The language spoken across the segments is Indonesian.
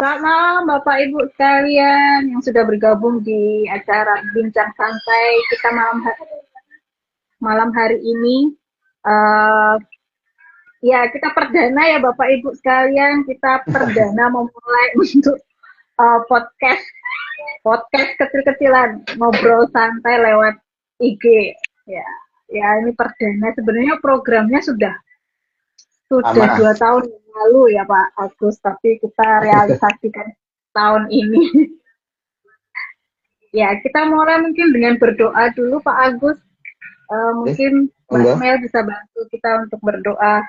Selamat malam Bapak Ibu sekalian yang sudah bergabung di acara Bincang Santai kita malam hari ini. Eh, ya kita perdana ya Bapak Ibu sekalian, kita perdana memulai untuk podcast podcast kecil-kecilan ngobrol santai lewat IG. Ya, ya ini perdana. Sebenarnya programnya sudah Lama. 2 tahun yang lalu ya Pak Agus, tapi kita realisasikan tahun ini. Ya, kita mulai mungkin dengan berdoa dulu Pak Agus. Oke, Mungkin Mbak monggo. Mel bisa bantu kita untuk berdoa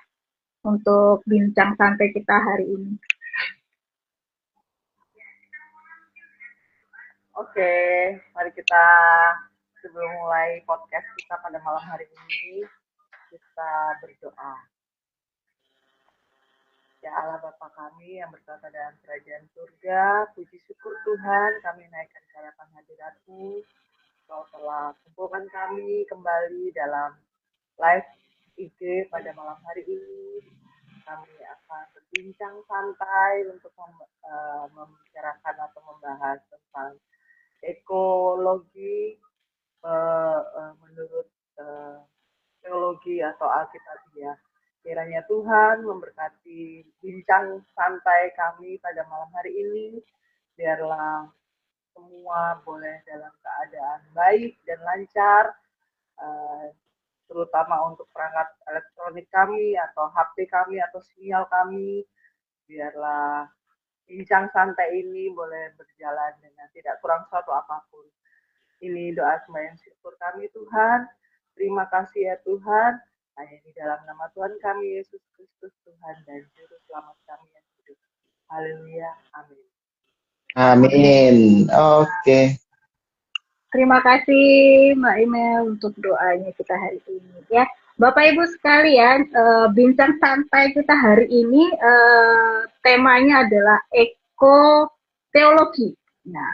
untuk bincang santai kita hari ini. Oke, mari kita sebelum mulai podcast kita pada malam hari ini, kita berdoa. Ya Allah Bapa kami yang bertata dalam kerajaan surga, puji syukur Tuhan kami naikkan ke hadapan hadirat-Mu. Kau telah kumpulkan kami kembali dalam live IG pada malam hari ini. Kami akan berbincang santai untuk membicarakan atau membahas tentang ekologi menurut teologi atau Alkitabiah. Kiranya Tuhan memberkati bincang santai kami pada malam hari ini. Biarlah semua boleh dalam keadaan baik dan lancar, terutama untuk perangkat elektronik kami atau HP kami atau sinyal kami. Biarlah bincang santai ini boleh berjalan dengan tidak kurang suatu apapun. Ini doa sembahyang syukur kami Tuhan. Terima kasih ya Tuhan. Hanya di dalam nama Tuhan kami Yesus Kristus Tuhan dan Juru Selamat kami yang hidup. Haleluya. Amin. Amin. Oke. Terima kasih Mbak Imel untuk doanya kita hari ini ya. Bapak Ibu sekalian, bincang santai kita hari ini temanya adalah teologi. Nah,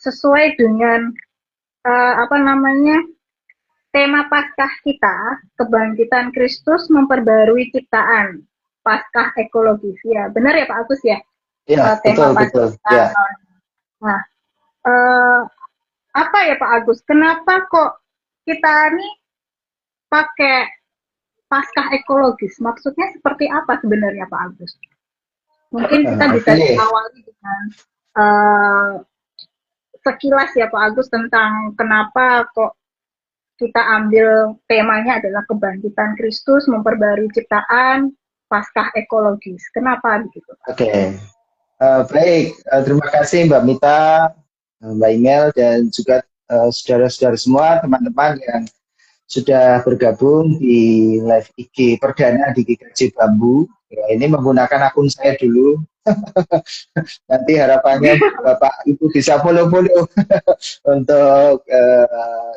sesuai dengan tema Paskah kita, kebangkitan Kristus memperbarui ciptaan. Paskah ekologis ya, benar ya Pak Agus ya? Ya, Tema betul Paskah betul. kita. Ya. Nah, eh, apa ya Pak Agus? Kenapa kok kita nih pakai Paskah ekologis? Maksudnya seperti apa sebenarnya Pak Agus? Mungkin kita bisa Oke. diawali dengan uh, sekilas ya Pak Agus tentang kenapa kok kita ambil temanya adalah kebangkitan Kristus memperbarui ciptaan Paskah ekologis. Kenapa begitu Pak? Oke. Baik. Terima kasih Mbak Mita, Mbak Imel, dan juga saudara-saudara semua, teman-teman yang sudah bergabung di live IG perdana di GKJ Bambu. Ya, ini menggunakan akun saya dulu. Nanti harapannya Bapak Ibu bisa follow-follow untuk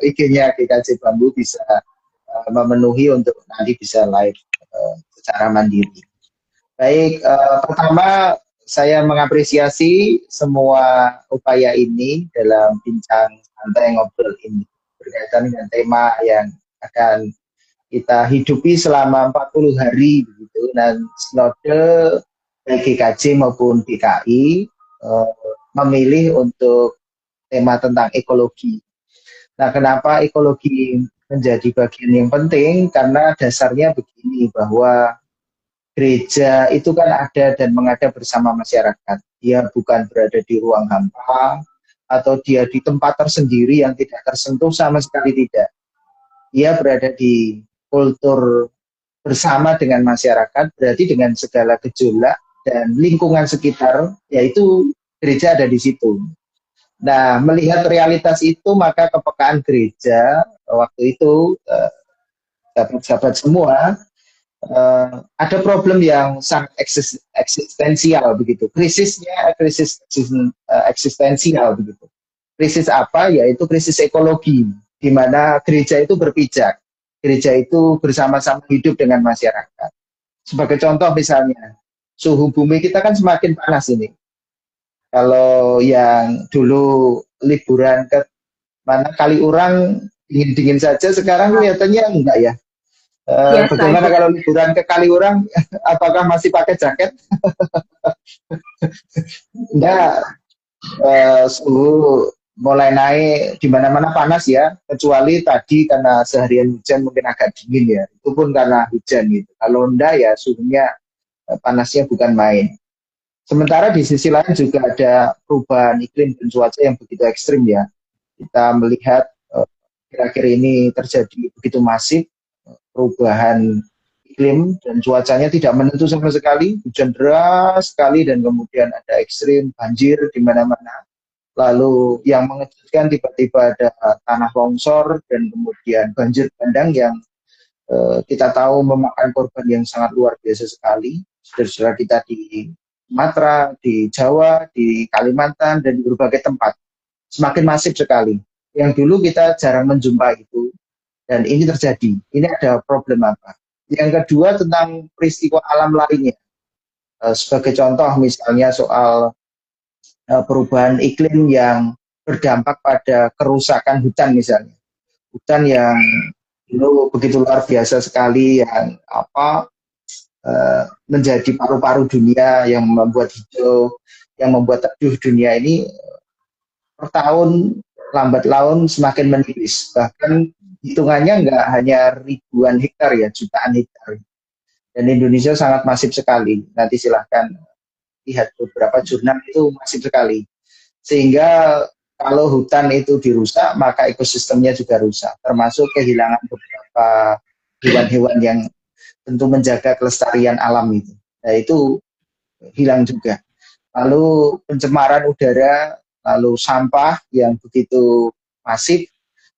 IG-nya GKJ Bambu bisa memenuhi untuk nanti bisa live secara mandiri. Baik, pertama saya mengapresiasi semua upaya ini dalam bincang santai ngobrol ini berkaitan dengan tema yang akan kita hidupi selama 40 hari begitu, dan Sinode baik GKJ maupun DKI memilih untuk tema tentang ekologi. Nah, kenapa ekologi menjadi bagian yang penting? Karena dasarnya begini, bahwa gereja itu kan ada dan mengada bersama masyarakat. Dia bukan berada di ruang hampa atau dia di tempat tersendiri yang tidak tersentuh, sama sekali tidak. Dia berada di kultur bersama dengan masyarakat, berarti dengan segala gejolak dan lingkungan sekitar, yaitu gereja ada di situ. Nah, melihat realitas itu, maka kepekaan gereja waktu itu, sahabat-sahabat semua, ada problem yang sangat eksistensial begitu. Krisis eksistensial begitu. Krisis apa? Yaitu krisis ekologi, di mana gereja itu berpijak. Gereja itu bersama-sama hidup dengan masyarakat. Sebagai contoh misalnya, suhu bumi kita kan semakin panas ini. Kalau yang dulu liburan ke mana Kaliurang dingin-dingin saja, sekarang kelihatannya enggak ya. Biasa Bagaimana aja. kalau liburan ke Kaliurang? Apakah masih pakai jaket? Enggak, suhu mulai naik di mana-mana panas ya, kecuali tadi karena seharian hujan mungkin agak dingin ya. Itu pun karena hujan gitu. Kalau enggak ya suhunya panasnya bukan main. Sementara di sisi lain juga ada perubahan iklim dan cuaca yang begitu ekstrim ya. Kita melihat akhir-akhir ini terjadi begitu masif perubahan iklim dan cuacanya tidak menentu sama sekali, hujan deras sekali dan kemudian ada ekstrim banjir di mana-mana. Lalu yang mengejutkan tiba-tiba ada tanah longsor dan kemudian banjir bandang yang kita tahu memakan korban yang sangat luar biasa sekali. Saudara-saudara kita di Sumatera, di Jawa, di Kalimantan, dan di berbagai tempat. Semakin masif sekali. Yang dulu kita jarang menjumpai itu, dan ini terjadi. Ini ada problem apa? Yang kedua tentang peristiwa alam lainnya. Sebagai contoh misalnya soal perubahan iklim yang berdampak pada kerusakan hutan misalnya. Hutan yang dulu begitu luar biasa sekali, yang menjadi paru-paru dunia, yang membuat hijau, yang membuat teduh dunia ini per tahun lambat laun semakin menipis. Bahkan hitungannya nggak hanya ribuan hektar ya, jutaan hektar. Dan Indonesia sangat masif sekali. Nanti silahkan lihat beberapa jurnal itu masif sekali. Sehingga kalau hutan itu dirusak, maka ekosistemnya juga rusak. Termasuk kehilangan beberapa hewan-hewan yang tentu menjaga kelestarian alam itu. Nah itu hilang juga. Lalu pencemaran udara, lalu sampah yang begitu masif,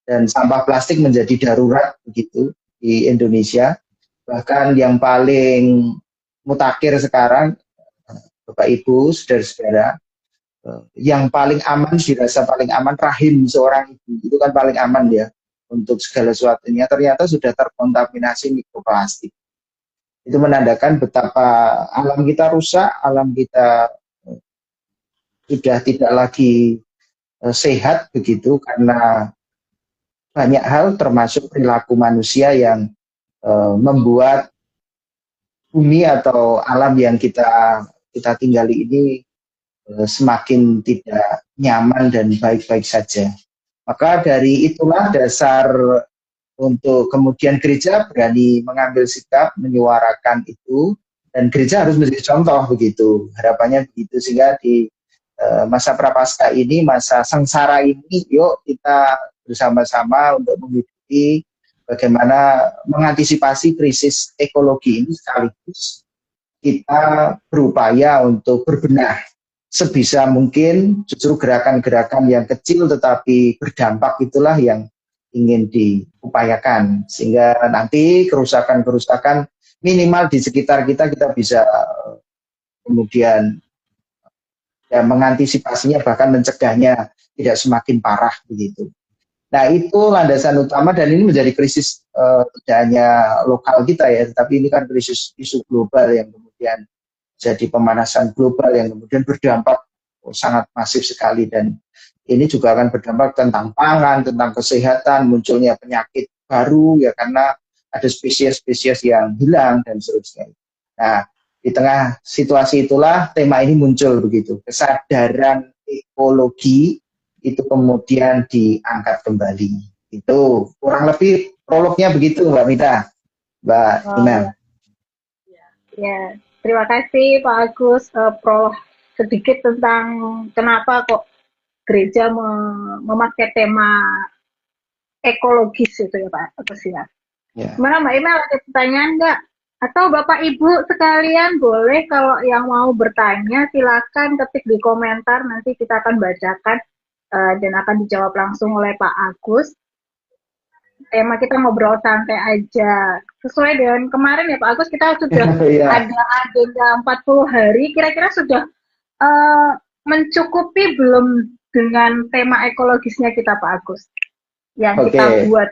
dan sampah plastik menjadi darurat begitu di Indonesia. Bahkan yang paling mutakhir sekarang, Bapak Ibu, saudara-saudara, yang paling aman, dirasa paling aman rahim seorang ibu, itu kan paling aman ya untuk segala sesuatunya, ternyata sudah terkontaminasi mikroplastik. Itu menandakan betapa alam kita rusak, alam kita sudah tidak lagi sehat begitu karena banyak hal termasuk perilaku manusia yang membuat bumi atau alam yang kita tinggali ini semakin tidak nyaman dan baik-baik saja. Maka dari itulah dasar untuk kemudian gereja berani mengambil sikap, menyuarakan itu, dan gereja harus menjadi contoh begitu. Harapannya begitu, sehingga di masa prapaskah ini, masa sengsara ini, yuk kita bersama-sama untuk mengikuti bagaimana mengantisipasi krisis ekologi ini, sekaligus kita berupaya untuk berbenah sebisa mungkin. Justru gerakan-gerakan yang kecil tetapi berdampak itulah yang ingin diupayakan, sehingga nanti kerusakan-kerusakan minimal di sekitar kita bisa kemudian ya, mengantisipasinya, bahkan mencegahnya tidak semakin parah begitu. Nah itu landasan utama, dan ini menjadi krisis tidak hanya lokal kita ya, tetapi ini kan krisis isu global yang kemudian jadi pemanasan global yang kemudian berdampak sangat masif sekali, dan ini juga akan berdampak tentang pangan, tentang kesehatan, munculnya penyakit baru ya karena ada spesies-spesies yang hilang dan seterusnya. Nah, di tengah situasi itulah tema ini muncul begitu. Kesadaran ekologi itu kemudian diangkat kembali. Itu kurang lebih prolognya begitu, Mbak Mita, Mbak Imel. Ya, terima kasih Pak Agus. Prolog sedikit tentang kenapa kok gereja memakai tema ekologis itu ya Pak Agus ya. Gimana Mbak Imel, ada pertanyaan nggak? Atau Bapak Ibu sekalian boleh kalau yang mau bertanya silakan ketik di komentar, nanti kita akan bacakan dan akan dijawab langsung oleh Pak Agus. Tema kita ngobrol santai aja. Sesuai dengan kemarin ya Pak Agus, kita sudah ada agenda 40 hari, kira-kira sudah mencukupi belum dengan tema ekologisnya kita Pak Agus yang kita buat?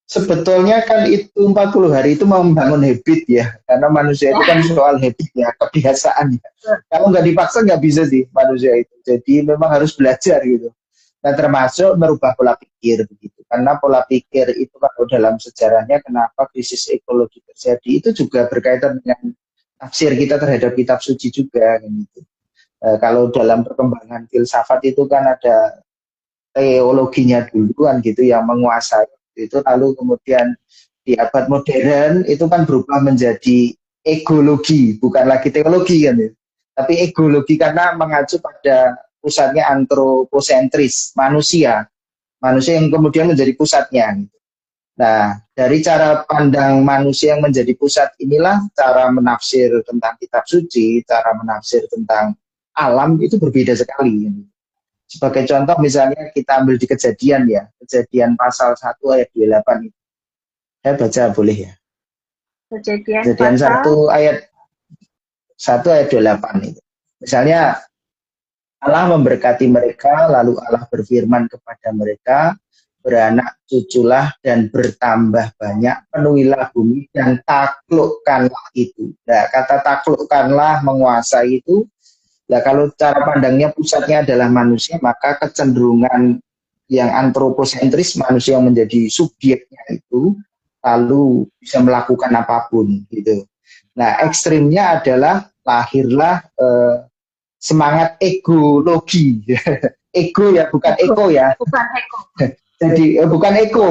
Sebetulnya kan itu 40 hari itu mau membangun habit ya, karena manusia itu kan soal habit ya, kebiasaan ya. Kalau nggak dipaksa nggak bisa sih manusia itu, jadi memang harus belajar gitu. Nah termasuk merubah pola pikir begitu, karena pola pikir itu kalau dalam sejarahnya kenapa krisis ekologi terjadi itu juga berkaitan dengan tafsir kita terhadap kitab suci juga kan gitu. Kalau dalam perkembangan filsafat itu kan ada teologinya duluan gitu yang menguasai itu, lalu kemudian di abad modern itu kan berubah menjadi egologi, bukan lagi teologi kan ya, tapi egologi karena mengacu pada pusatnya antroposentris, manusia yang kemudian menjadi pusatnya. Nah, dari cara pandang manusia yang menjadi pusat inilah cara menafsir tentang kitab suci, cara menafsir tentang alam itu berbeda sekali. Sebagai contoh misalnya kita ambil di Kejadian ya, Kejadian pasal 1 ayat 28 itu. Saya baca boleh ya? Kejadian 1 ayat 28 itu. Misalnya Allah memberkati mereka, lalu Allah berfirman kepada mereka, beranak cuculah dan bertambah banyak, penuhilah bumi dan taklukkanlah itu. Nah, kata taklukkanlah, menguasai itu, nah kalau cara pandangnya pusatnya adalah manusia, maka kecenderungan yang antroposentris, manusia yang menjadi subjeknya itu, lalu bisa melakukan apapun gitu. Nah, ekstrimnya adalah lahirlah semangat egologi. Ego ya, bukan eko ya. Bukan eko. Jadi bukan eko.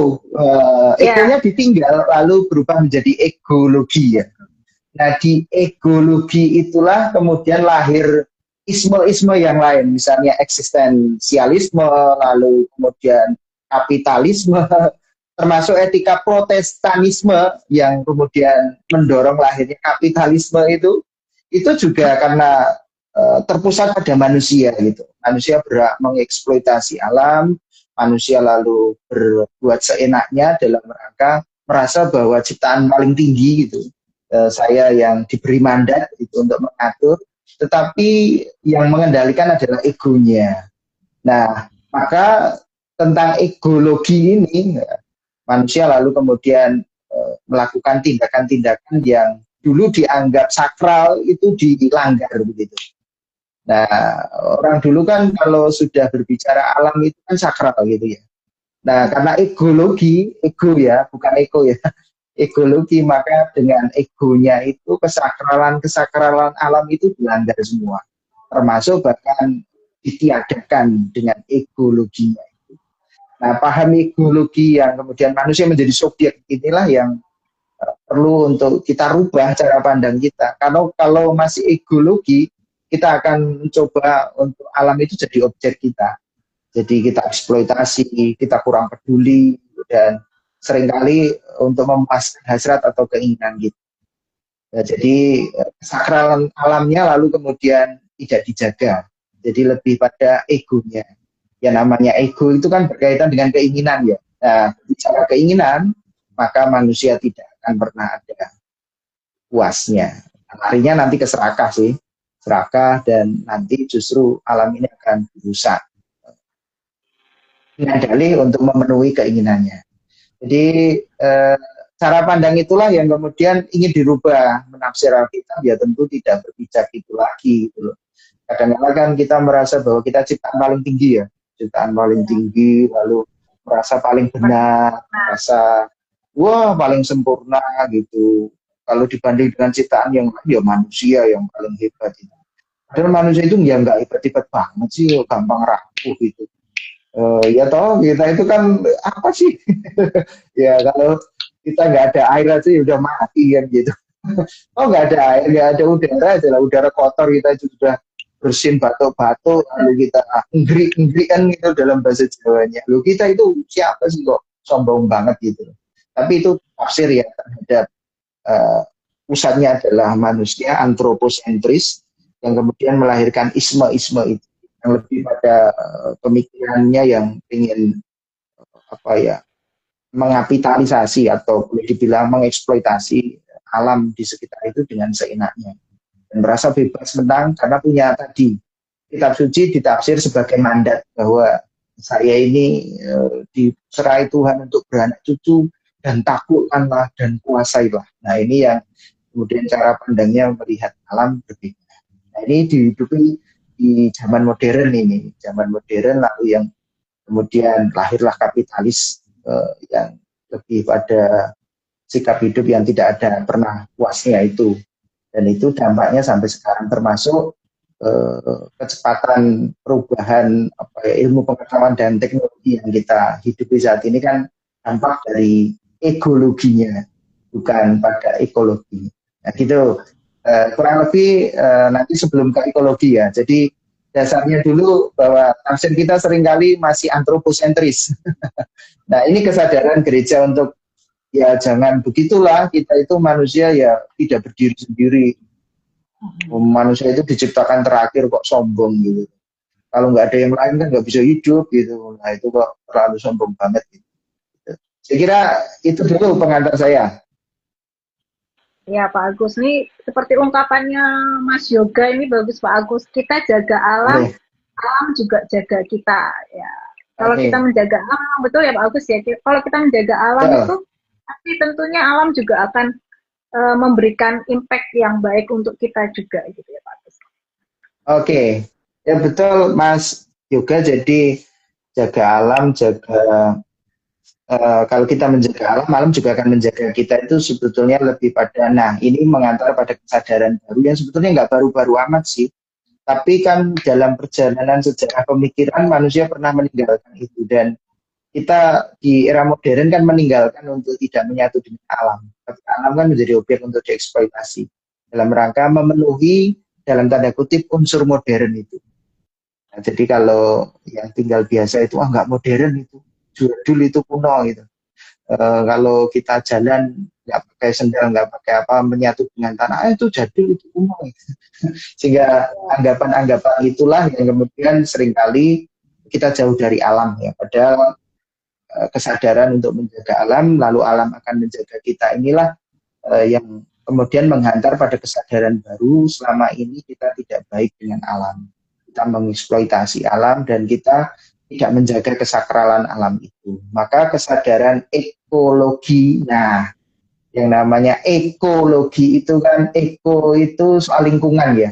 Egonya ditinggal lalu berubah menjadi egologi ya. Nah, di egologi itulah kemudian lahir isme-isme yang lain, misalnya eksistensialisme, lalu kemudian kapitalisme, termasuk etika protestanisme yang kemudian mendorong lahirnya kapitalisme itu juga karena terpusat pada manusia gitu. Manusia berhak mengeksploitasi alam, manusia lalu berbuat seenaknya dalam rangka merasa bahwa ciptaan paling tinggi gitu. Saya yang diberi mandat itu untuk mengatur, tetapi yang mengendalikan adalah egonya. Nah, maka tentang egologi ini, manusia lalu kemudian melakukan tindakan-tindakan yang dulu dianggap sakral itu dilanggar begitu. Nah, orang dulu kan kalau sudah berbicara alam itu kan sakral gitu ya. Nah, karena egologi, ego ya, bukan ego ya, egologi, maka dengan egonya itu kesakralan alam itu dilanggar semua, termasuk bahkan ditiadakan dengan egologinya itu. Nah, paham egologi yang kemudian manusia menjadi subjek inilah yang perlu untuk kita rubah cara pandang kita. Kalau masih egologi, kita akan mencoba untuk alam itu jadi objek kita. Jadi kita eksploitasi, kita kurang peduli, dan seringkali untuk memuaskan hasrat atau keinginan gitu. Ya, jadi kesakralan alamnya lalu kemudian tidak dijaga. Jadi lebih pada egonya. Ya namanya ego itu kan berkaitan dengan keinginan ya. Nah, bicara keinginan, maka manusia tidak akan pernah ada puasnya. Larinya nanti ke serakah sih. Serakah, dan nanti justru alam ini akan rusak. Dengan dalih untuk memenuhi keinginannya. Jadi cara pandang itulah yang kemudian ingin dirubah menafsir Alkitab, ya tentu tidak berpijak itu lagi gitu loh. Kadang-kadang kan kita merasa bahwa kita ciptaan paling tinggi ya, ciptaan paling tinggi, lalu merasa paling benar, merasa wah paling sempurna gitu. Kalau dibanding dengan ciptaan yang lain ya manusia yang paling hebat itu. Padahal manusia itu ya nggak hebat-hebat banget sih, gampang rapuh gitu. Ya toh kita itu kan apa sih? Ya kalau kita nggak ada air aja ya udah mati kan gitu. Oh nggak ada air, nggak ada udara aja lah, udara kotor kita itu sudah bersin batuk-batuk, lalu kita ngeri-ngerian gitu dalam bahasa Jawanya. Lalu kita itu siapa sih kok sombong banget gitu. Tapi itu tafsir ya terhadap pusatnya adalah manusia antroposentris yang kemudian melahirkan isme-isme itu, yang lebih pada pemikirannya yang ingin apa ya, mengapitalisasi atau boleh dibilang mengeksploitasi alam di sekitar itu dengan seenaknya dan merasa bebas menang karena punya tadi kitab suci ditafsir sebagai mandat bahwa saya ini diserai Tuhan untuk beranak cucu dan taklukkanlah dan kuasailah. Nah ini yang kemudian cara pandangnya melihat alam berbeda. Nah ini dihidupi di zaman modern ini, zaman modern lalu yang kemudian lahirlah kapitalis yang lebih pada sikap hidup yang tidak ada pernah puasnya itu. Dan itu dampaknya sampai sekarang, termasuk kecepatan perubahan ilmu pengetahuan dan teknologi yang kita hidupi saat ini kan dampak dari ekologinya, bukan pada ekologi. Nah gitu, kurang lebih nanti sebelum ke ekologi ya. Jadi dasarnya dulu bahwa tafsir kita seringkali masih antroposentris. Nah ini kesadaran gereja untuk ya jangan begitulah, kita itu manusia ya tidak berdiri sendiri. Manusia itu diciptakan terakhir kok sombong gitu. Kalau nggak ada yang lain kan nggak bisa hidup gitu. Nah itu kok terlalu sombong banget gitu. Saya kira itu dulu pengantar saya. Ya Pak Agus, nih seperti ungkapannya Mas Yoga ini bagus Pak Agus. Kita jaga alam, Oke, alam juga jaga kita. Ya, kalau kita oke, menjaga alam, betul ya Pak Agus ya. Kalau kita menjaga alam betul. itu, pasti tentunya alam juga akan memberikan impact yang baik untuk kita juga, gitu ya Pak Agus. Oke, ya betul Mas Yoga. Jadi jaga alam, jaga kalau kita menjaga alam, alam juga akan menjaga kita, itu sebetulnya lebih pada, nah ini mengantar pada kesadaran baru yang sebetulnya nggak baru-baru amat sih. Tapi kan dalam perjalanan sejarah pemikiran manusia pernah meninggalkan itu, dan kita di era modern kan meninggalkan untuk tidak menyatu dengan alam. Tapi alam kan menjadi objek untuk dieksploitasi dalam rangka memenuhi dalam tanda kutip unsur modern itu. Nah, jadi kalau yang tinggal biasa itu nggak modern itu, jadul itu kuno gitu. Kalau kita jalan nggak pakai sendal, nggak pakai apa, menyatu dengan tanah, itu jadul itu kuno gitu. Sehingga anggapan-anggapan itulah yang kemudian seringkali kita jauh dari alam ya. Padahal kesadaran untuk menjaga alam, lalu alam akan menjaga kita, inilah yang kemudian menghantar pada kesadaran baru. Selama ini kita tidak baik dengan alam, kita mengeksploitasi alam dan kita tidak menjaga kesakralan alam itu. Maka kesadaran ekologi, nah yang namanya ekologi itu kan, eko itu soal lingkungan ya.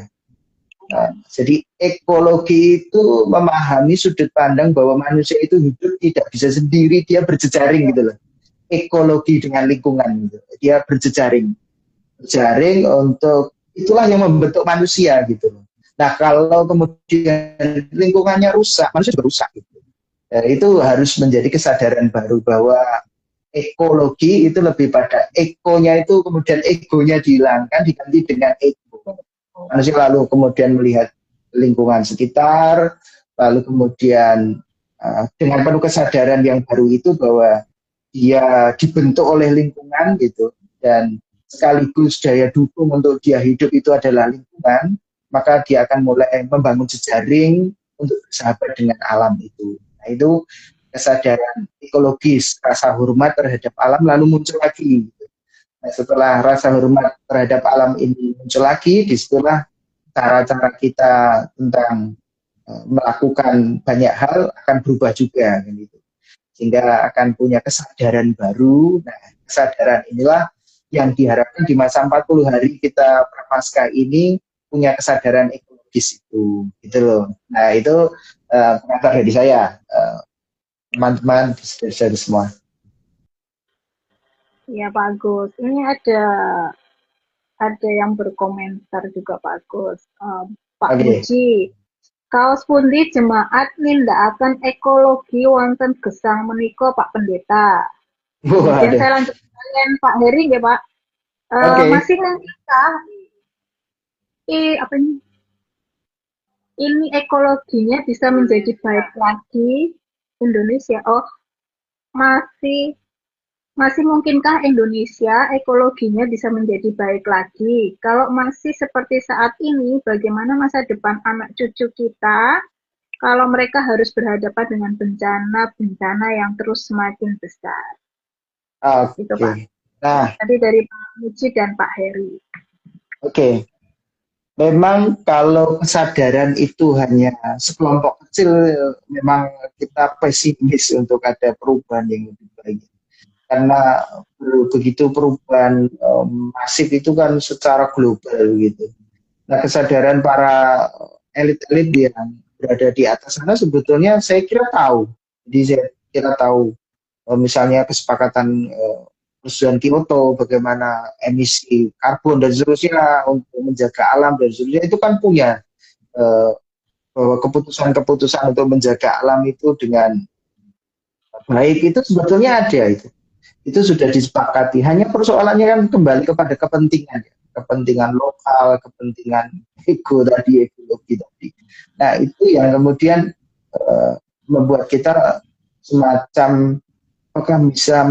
Jadi ekologi itu memahami sudut pandang bahwa manusia itu hidup tidak bisa sendiri, dia berjejaring gitu loh. Ekologi dengan lingkungan gitu. Dia berjejaring. Berjejaring untuk, itulah yang membentuk manusia gitu loh. Nah kalau kemudian lingkungannya rusak, manusia juga rusak gitu. Itu harus menjadi kesadaran baru bahwa ekologi itu lebih pada ekonya, itu kemudian egonya dihilangkan diganti dengan ego. Manusia lalu kemudian melihat lingkungan sekitar, lalu kemudian dengan penuh kesadaran yang baru itu bahwa dia dibentuk oleh lingkungan gitu, dan sekaligus daya dukung untuk dia hidup itu adalah lingkungan, maka dia akan mulai membangun jejaring untuk bersahabat dengan alam itu. Nah itu kesadaran ekologis, rasa hormat terhadap alam lalu muncul lagi. Nah, setelah rasa hormat terhadap alam ini muncul lagi, disitulah cara-cara kita tentang melakukan banyak hal akan berubah juga, gitu. Sehingga akan punya kesadaran baru. Nah, kesadaran inilah yang diharapkan di masa 40 hari kita prapaskah ini punya kesadaran ekologis itu, gitu loh. Nah, itu pengantar dari saya, teman-teman dari semua. Ya Pak Agus, ini ada yang berkomentar juga Pak Agus. Pak Muji, kaos pundi jemaat nindakaken ekologi wonten gesang menika Pak Pendeta. Kemudian saya lanjut kalian Pak Heri ya Pak. Masih mungkinkah ini ekologinya bisa menjadi baik lagi Indonesia? Oh, masih mungkinkah Indonesia ekologinya bisa menjadi baik lagi? Kalau masih seperti saat ini, bagaimana masa depan anak cucu kita kalau mereka harus berhadapan dengan bencana-bencana yang terus semakin besar? Gitu Pak. Nah, tadi dari Pak Muji dan Pak Heri. Oke. Memang kalau kesadaran itu hanya sekelompok kecil, memang kita pesimis untuk ada perubahan yang lebih baik. Karena begitu perubahan masif itu kan secara global gitu. Nah, kesadaran para elit-elit yang berada di atas sana sebetulnya saya kira tahu. Jadi saya kira tahu misalnya kesepakatan persetujuan Kyoto, bagaimana emisi karbon dan seterusnya untuk menjaga alam dan seterusnya itu kan punya eh, bahwa keputusan-keputusan untuk menjaga alam itu dengan baik itu sebetulnya ada itu sudah disepakati. Hanya persoalannya kan kembali kepada kepentingan, ya. Kepentingan lokal, kepentingan ego tadi, ekologi tadi. Nah itu yang kemudian membuat kita semacam apakah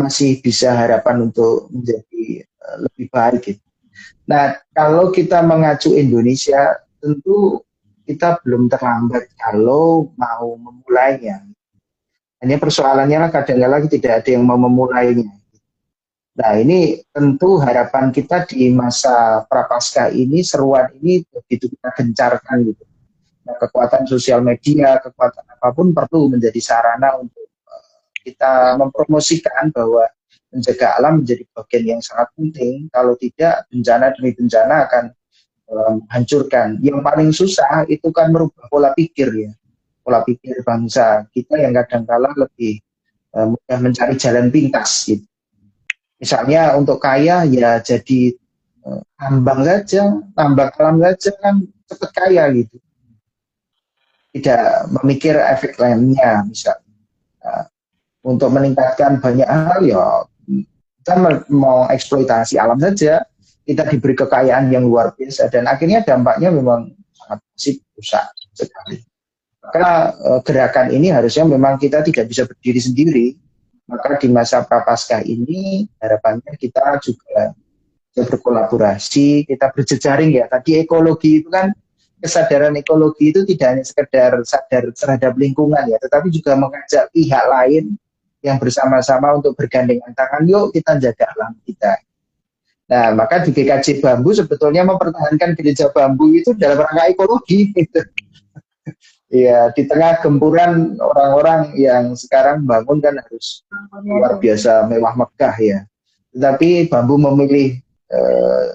masih bisa harapan untuk menjadi lebih baik gitu. Nah kalau kita mengacu Indonesia tentu kita belum terlambat kalau mau memulainya. Hanya persoalannya lah kadang-kadang tidak ada yang mau memulainya. Nah ini tentu harapan kita di masa prapaskah ini, seruan ini begitu kita gencarkan gitu. Nah, kekuatan sosial media, kekuatan apapun perlu menjadi sarana untuk kita mempromosikan bahwa menjaga alam menjadi bagian yang sangat penting. Kalau tidak, bencana demi bencana akan menghancurkan. Yang paling susah itu kan merubah pola pikir ya. Pola pikir bangsa kita yang kadang-kala lebih mudah mencari jalan pintas gitu. Misalnya untuk kaya ya jadi tambang saja, tambang alam saja kan cepat kaya gitu. Tidak memikir efek lainnya, misalnya untuk meningkatkan banyak hal ya kita mau eksploitasi alam saja, kita diberi kekayaan yang luar biasa dan akhirnya dampaknya memang sangat masif rusak sekali. Maka gerakan ini harusnya memang kita tidak bisa berdiri sendiri. Maka di masa prapaskah ini harapannya kita juga bisa berkolaborasi, kita berjejaring ya. Tadi ekologi itu kan kesadaran ekologi itu tidak hanya sekedar sadar terhadap lingkungan ya, tetapi juga mengajak pihak lain yang bersama-sama untuk bergandengan tangan, yuk kita jaga alam kita. Nah, maka di GKJ Bambu sebetulnya mempertahankan gereja bambu itu dalam rangka ekologi. Gitu. Ya, di tengah gempuran orang-orang yang sekarang bangun kan harus luar biasa mewah megah ya. Tetapi bambu memilih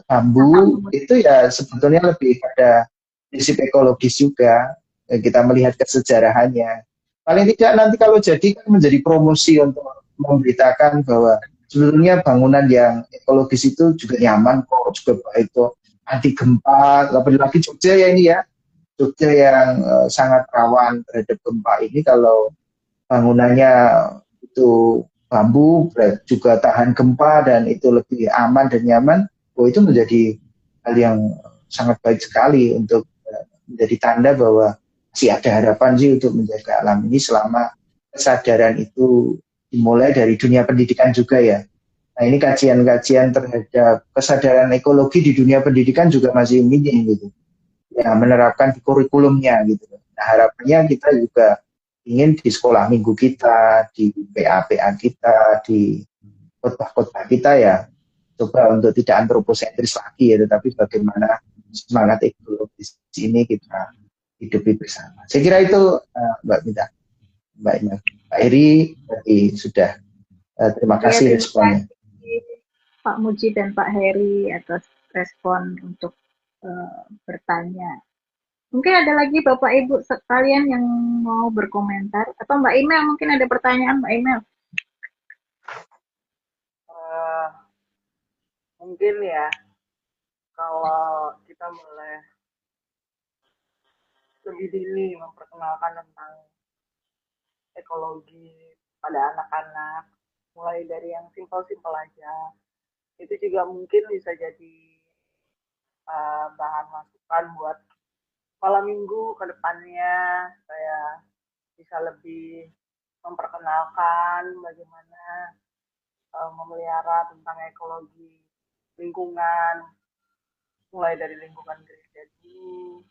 bambu itu ya sebetulnya lebih pada prinsip ekologis juga. Kita melihat kesejarahannya. Paling tidak nanti kalau jadi kan menjadi promosi untuk memberitakan bahwa sebetulnya bangunan yang ekologis itu juga nyaman kok, juga baik kok, anti gempa, lebih lagi Jogja ya ini ya. Jogja yang sangat rawan terhadap gempa ini kalau bangunannya itu bambu juga tahan gempa dan itu lebih aman dan nyaman, itu menjadi hal yang sangat baik sekali untuk menjadi tanda bahwa masih ada harapan sih untuk menjaga alam ini selama kesadaran itu dimulai dari dunia pendidikan juga ya. Nah ini kajian-kajian terhadap kesadaran ekologi di dunia pendidikan juga masih minim gitu. Ya menerapkan di kurikulumnya gitu. Nah harapannya kita juga ingin di sekolah minggu kita, di PA-PA kita, di khotbah-khotbah kita ya coba untuk tidak antroposentris lagi ya, tetapi bagaimana semangat ekologis ini kita hidupi bersama. Saya kira itu Mbak Mita, Mbak Ina, Pak Eri tadi sudah terima kasih responnya. Pak Muji dan Pak Heri atas respon untuk bertanya. Mungkin ada lagi Bapak Ibu sekalian yang mau berkomentar atau Mbak Imel mungkin ada pertanyaan Mbak Imel. Mungkin ya kalau kita boleh lebih dini memperkenalkan tentang ekologi pada anak-anak, mulai dari yang simpel-simpel aja, itu juga mungkin bisa jadi bahan masukan buat malam minggu ke depannya. Saya bisa lebih memperkenalkan bagaimana memelihara tentang ekologi lingkungan, mulai dari lingkungan gereja dulu,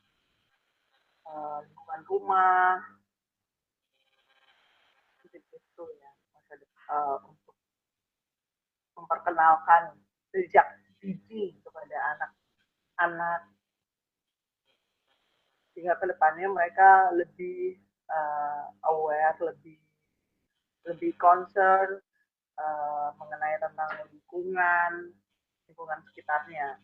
lingkungan rumah, itu ya, untuk memperkenalkan sejak dini kepada anak-anak sehingga kedepannya mereka lebih aware, lebih concern mengenai tentang lingkungan sekitarnya.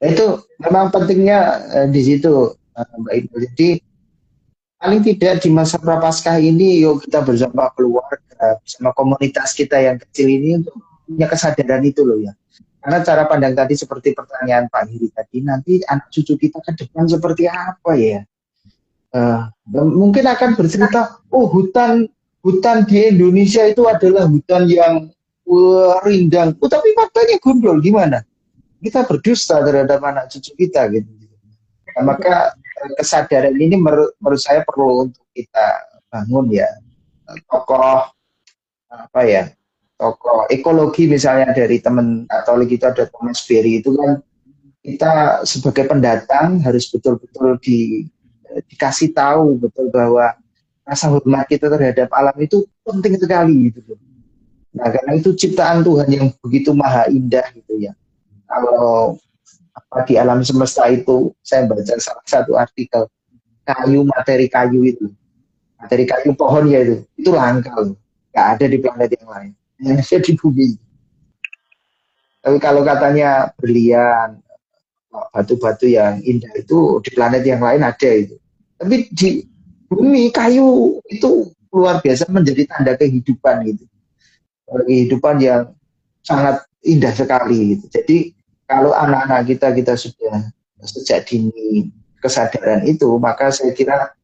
Ya, itu memang pentingnya di situ Mbak Ibu. Jadi paling tidak di masa prapaskah ini, yuk kita bersama keluarga, bersama komunitas kita yang kecil ini untuk punya kesadaran itu loh ya. Karena cara pandang tadi seperti pertanyaan Pak Hiri tadi, nanti anak cucu kita ke depan seperti apa ya? Eh, mungkin akan bercerita, oh hutan hutan di Indonesia itu adalah hutan yang rindang. Oh, tapi faktanya gundul gimana? Kita berdusta terhadap anak cucu kita gitu. Nah, maka kesadaran ini menurut saya perlu untuk kita bangun ya. Tokoh apa ya? Tokoh ekologi misalnya dari teman Katolik itu ada Thomas Berry itu kan kita sebagai pendatang harus betul-betul dikasih tahu betul bahwa rasa hormat kita terhadap alam itu penting sekali gitu. Nah, karena itu ciptaan Tuhan yang begitu maha indah gitu ya. Kalau apa di alam semesta itu saya baca salah satu artikel materi kayu pohon ya itu langka loh, nggak ada di planet yang lain, hanya ada di bumi. Tapi kalau katanya berlian, batu-batu yang indah itu di planet yang lain ada itu. Tapi di bumi kayu itu luar biasa menjadi tanda kehidupan gitu, kehidupan yang sangat indah sekali gitu. Jadi kalau anak-anak kita sudah sejak dini kesadaran itu, maka saya kira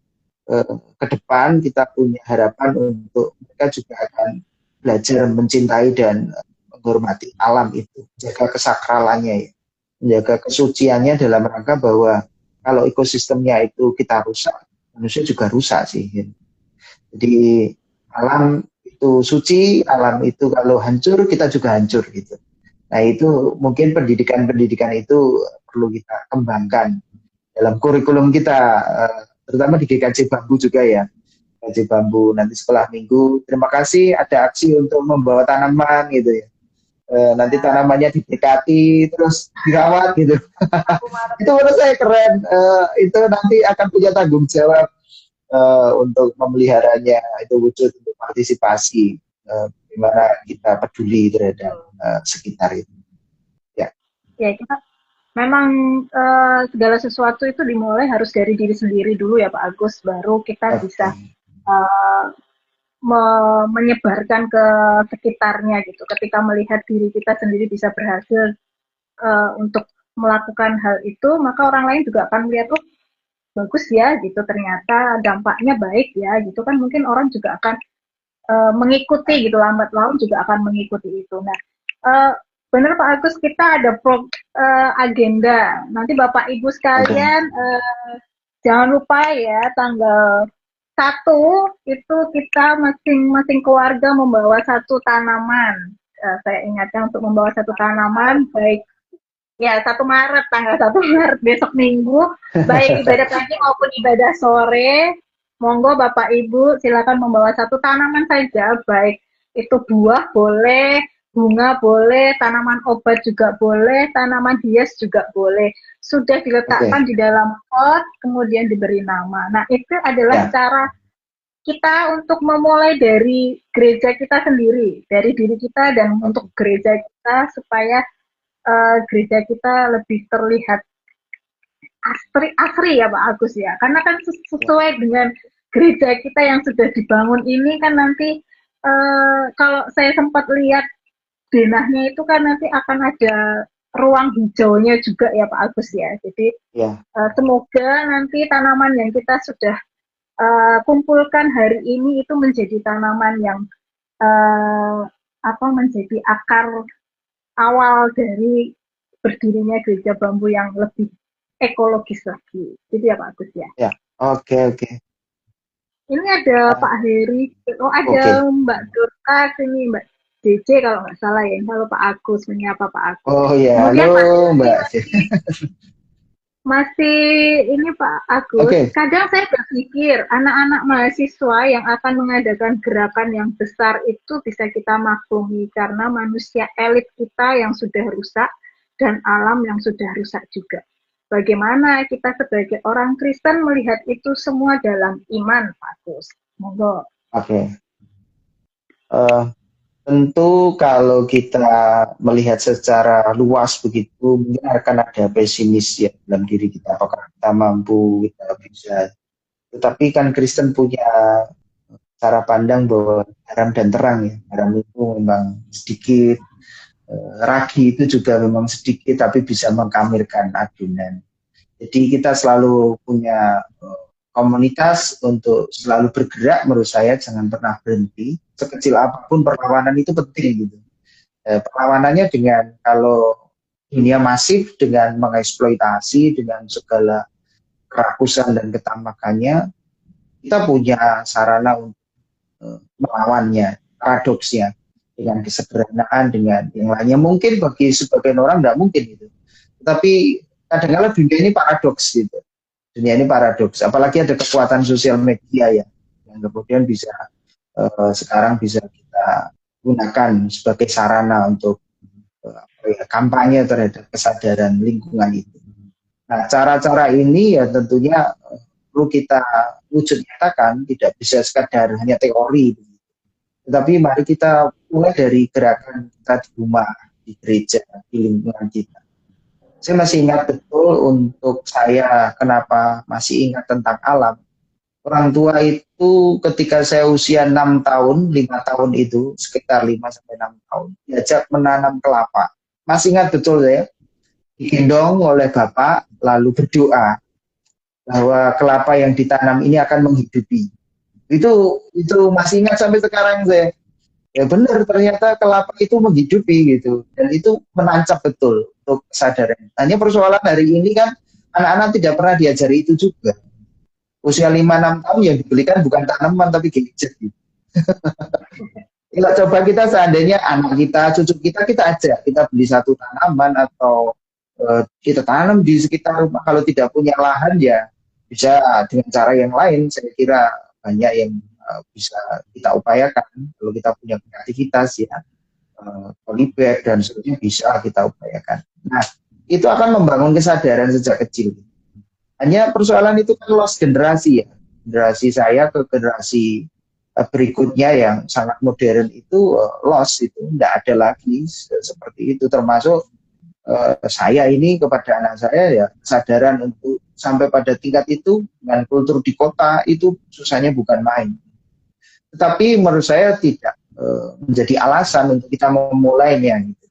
ke depan kita punya harapan untuk mereka juga akan belajar mencintai dan menghormati alam itu, jaga kesakralannya ya, menjaga kesuciannya dalam rangka bahwa kalau ekosistemnya itu kita rusak, manusia juga rusak sih. Jadi alam itu suci, alam itu kalau hancur kita juga hancur gitu. Nah itu mungkin pendidikan-pendidikan itu perlu kita kembangkan dalam kurikulum kita, terutama di GKJ Bambu juga ya. GKJ Bambu nanti sekolah minggu, terima kasih ada aksi untuk membawa tanaman gitu ya. Nanti tanamannya didekati, terus dirawat gitu. Itu menurut saya keren. Itu nanti akan punya tanggung jawab untuk memeliharanya, itu wujud untuk partisipasi. Gimana kita peduli terhadap sekitar itu. Ya. Ya, kita memang segala sesuatu itu dimulai harus dari diri sendiri dulu ya Pak Agus, baru kita bisa menyebarkan ke sekitarnya gitu. Ketika melihat diri kita sendiri bisa berhasil untuk melakukan hal itu, maka orang lain juga akan melihat, oh bagus ya gitu, ternyata dampaknya baik ya gitu kan, mungkin orang juga akan mengikuti gitu, lambat laun juga akan mengikuti itu. Nah, benar Pak Agus, kita ada agenda. Nanti Bapak Ibu sekalian jangan lupa ya tanggal 1 itu kita masing-masing keluarga membawa satu tanaman. Saya ingatkan untuk membawa satu tanaman, baik ya 1 Maret, tanggal 1 Maret besok Minggu, baik ibadah pagi maupun ibadah sore. Monggo Bapak Ibu silakan membawa satu tanaman saja, baik itu buah boleh, bunga boleh, tanaman obat juga boleh, tanaman hias juga boleh. Sudah diletakkan di dalam pot, kemudian diberi nama. Nah, itu adalah cara kita untuk memulai dari gereja kita sendiri, dari diri kita dan untuk gereja kita, supaya gereja kita lebih terlihat asri ya Pak Agus ya, karena kan sesuai dengan gereja kita yang sudah dibangun ini kan nanti kalau saya sempat lihat denahnya itu kan nanti akan ada ruang hijaunya juga ya Pak Agus ya, jadi semoga nanti tanaman yang kita sudah kumpulkan hari ini itu menjadi tanaman yang menjadi akar awal dari berdirinya gereja bambu yang lebih ekologis lagi. Jadi ya Pak Agus ya. Ya, oke. Ini ada Pak Heri, ada Mbak Dorka sini, Mbak JJ kalau nggak salah ya. Halo Pak Agus, menyapa Pak Agus. Oh ya, halo Mbak. Masih ini Pak Agus, kadang saya berpikir anak-anak mahasiswa yang akan mengadakan gerakan yang besar itu bisa kita maklumi karena manusia elit kita yang sudah rusak dan alam yang sudah rusak juga. Bagaimana kita sebagai orang Kristen melihat itu semua dalam iman, Pak Agus? Monggo. Tentu kalau kita melihat secara luas begitu, mungkin akan ada pesimis ya dalam diri kita. Apakah kita mampu, kita bisa Tetapi kan Kristen punya cara pandang bahwa haram dan terang ya. Haram itu memang sedikit, ragi itu juga memang sedikit tapi bisa mengkamirkan adonan. Jadi kita selalu punya komunitas untuk selalu bergerak, menurut saya jangan pernah berhenti. Sekecil apapun perlawanan itu penting gitu. Perlawanannya dengan kalau dunia masif dengan mengeksploitasi dengan segala kerakusan dan ketamakannya, kita punya sarana untuk melawannya, paradoksnya dengan kesederhanaan, dengan yang lainnya. Mungkin bagi sebagian orang tidak mungkin gitu. Tetapi kadang-kadang dunia ini paradoks gitu. Dunia ini paradoks. Apalagi ada kekuatan sosial media ya, yang kemudian bisa sekarang bisa kita gunakan sebagai sarana untuk kampanye terhadap kesadaran lingkungan itu. Nah, cara-cara ini ya tentunya perlu kita wujud nyatakan, tidak bisa sekadar hanya teori. Tetapi mari kita mulai dari gerakan kita di rumah, di gereja, di lingkungan kita. Saya masih ingat betul untuk saya kenapa masih ingat tentang alam. Orang tua itu ketika saya usia 6 tahun, 5 tahun itu, sekitar 5-6 tahun, diajak menanam kelapa. Masih ingat betul saya, digendong oleh bapak, lalu berdoa bahwa kelapa yang ditanam ini akan menghidupi. Itu masih ingat sampai sekarang saya. Ya benar, ternyata kelapa itu menghidupi gitu. Dan itu menancap betul untuk kesadaran. Hanya persoalan hari ini kan anak-anak tidak pernah diajari itu juga. Usia 5-6 tahun yang dibelikan bukan tanaman tapi gadget gitu. Kalau coba kita seandainya anak kita, cucu kita ajak, kita beli satu tanaman atau kita tanam di sekitar rumah. Kalau tidak punya lahan ya bisa dengan cara yang lain. Saya kira banyak yang bisa kita upayakan. Kalau kita punya kreativitas ya, polybag dan sebagainya bisa kita upayakan. Nah, itu akan membangun kesadaran sejak kecil. Hanya persoalan itu kan lost generasi ya. Generasi saya ke generasi berikutnya yang sangat modern itu lost, itu tidak ada lagi seperti itu. Termasuk saya ini kepada anak saya ya, kesadaran untuk sampai pada tingkat itu dengan kultur di kota itu susahnya bukan main. Tetapi menurut saya tidak menjadi alasan untuk kita memulainya. Gitu.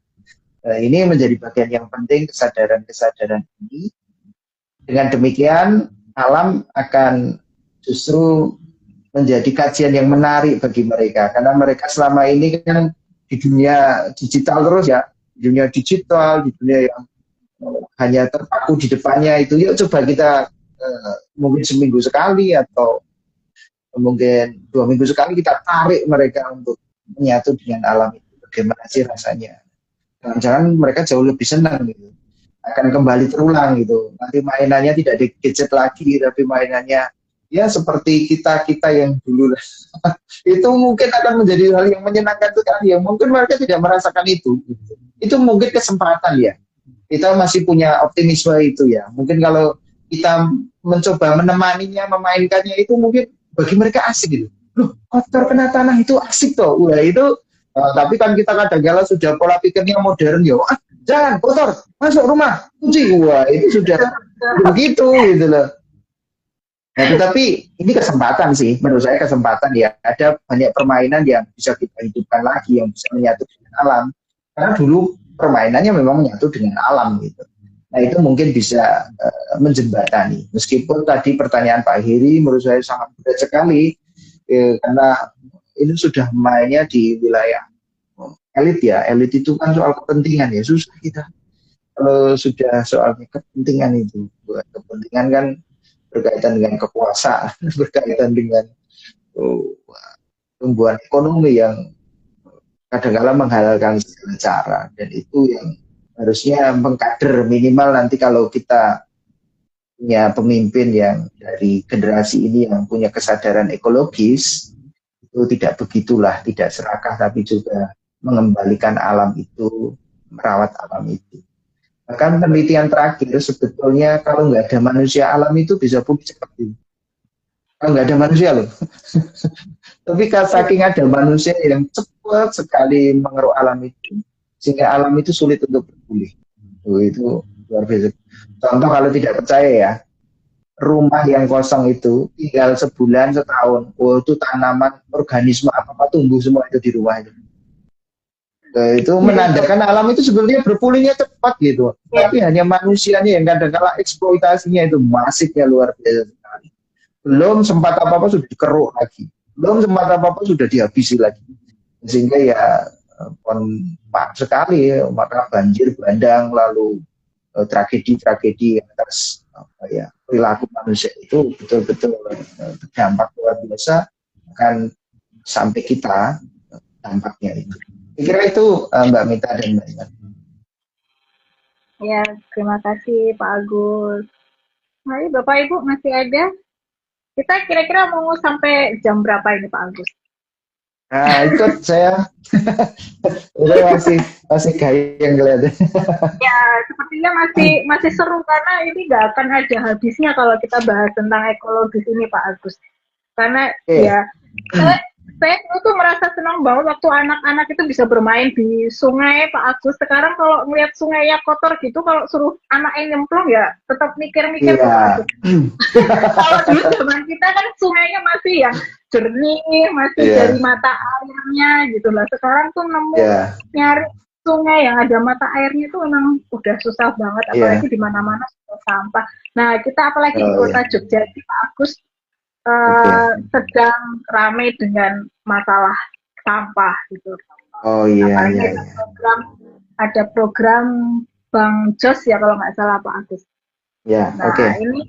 Ini menjadi bagian yang penting, kesadaran-kesadaran ini. Dengan demikian alam akan justru menjadi kajian yang menarik bagi mereka, karena mereka selama ini kan di dunia digital terus ya, di dunia digital, di dunia yang hanya terpaku di depannya itu. Yuk coba kita mungkin seminggu sekali atau mungkin 2 minggu sekali kita tarik mereka untuk menyatu dengan alam itu. Bagaimana sih rasanya? Jangan-jangan mereka jauh lebih senang gitu. Akan kembali terulang gitu. Nanti mainannya tidak di gadget lagi, tapi mainannya ya seperti kita yang dulu. Itu mungkin akan menjadi hal yang menyenangkan sekali. Yang mungkin mereka tidak merasakan itu. Itu mungkin kesempatan ya. Kita masih punya optimisme itu ya. Mungkin kalau kita mencoba menemaninya, memainkannya itu mungkin bagi mereka asik gitu. Loh, kotor kena tanah itu asik toh. Wah itu. Tapi kan kita kadang-kadang sudah pola pikirnya modern ya. Jangan kotor, masuk rumah, cuci. Wah itu sudah begitu gitu loh. Nah, tetapi ini kesempatan sih, menurut saya kesempatan ya. Ada banyak permainan yang bisa kita hidupkan lagi, yang bisa menyatu dengan alam. Karena dulu permainannya memang menyatu dengan alam gitu. Nah itu mungkin bisa menjembatani. Meskipun tadi pertanyaan Pak Heri menurut saya sangat berat sekali, karena ini sudah mainnya di wilayah elit ya. Elit itu kan soal kepentingan ya, susah kita. Kalau sudah soalnya kepentingan itu, kepentingan kan berkaitan dengan kekuasaan, berkaitan dengan tumbuhan ekonomi yang kadang-kadang menghalalkan segala cara, dan itu yang harusnya mengkader minimal nanti kalau kita punya pemimpin yang dari generasi ini yang punya kesadaran ekologis, itu tidak begitulah, tidak serakah tapi juga mengembalikan alam itu, merawat alam itu. Bahkan penelitian terakhir sebetulnya kalau nggak ada manusia, alam itu bisa pulih cepat. Kalau nggak ada manusia loh. Tapi saking ada manusia yang cepat sekali mengeruk alam itu, sehingga alam itu sulit untuk berpulih. Itu luar biasa. Contoh kalau tidak percaya ya, rumah yang kosong itu tinggal sebulan setahun, oh itu tanaman organisme apa tumbuh semua itu di rumah itu. Nah, itu menandakan alam itu sebenarnya berpulihnya cepat gitu. Ya, Tapi hanya manusianya yang kadang-kala eksploitasinya itu masifnya luar biasa sekali. Belum sempat apa-apa sudah dikeruk lagi. Belum sempat apa-apa sudah dihabisi lagi. Sehingga ya maaf sekali ya, maka banjir bandang lalu tragedi-tragedi atas apa ya perilaku manusia itu betul-betul berdampak luar biasa akan sampai kita dampaknya itu. Kira itu Mbak Mita dan Mbak Iman. ya, terima kasih Pak Agus. Mari Bapak Ibu masih ada? Kita kira-kira mau sampai jam berapa ini Pak Agus? Nah, ikut saya. Udah masih gayeng kelihatan. Ya, sepertinya masih seru karena ini nggak akan ada habisnya kalau kita bahas tentang ekologis ini Pak Agus. Karena ya saya dulu tuh merasa senang banget waktu anak-anak itu bisa bermain di sungai Pak Agus. Sekarang kalau ngeliat sungainya kotor gitu, kalau suruh anaknya nyemplung ya tetap mikir-mikir Pak Agus. Kalau dulu zaman kita kan sungainya masih yang jernih, masih dari mata airnya gitu lah. Sekarang tuh nyari sungai yang ada mata airnya itu memang udah susah banget, apalagi di mana-mana sudah sampah. Nah, kita apalagi di kota Jogja, Pak Agus, sedang ramai dengan masalah sampah gitu. Apalagi ada program Bang Jos ya kalau nggak salah Pak Agus. Ini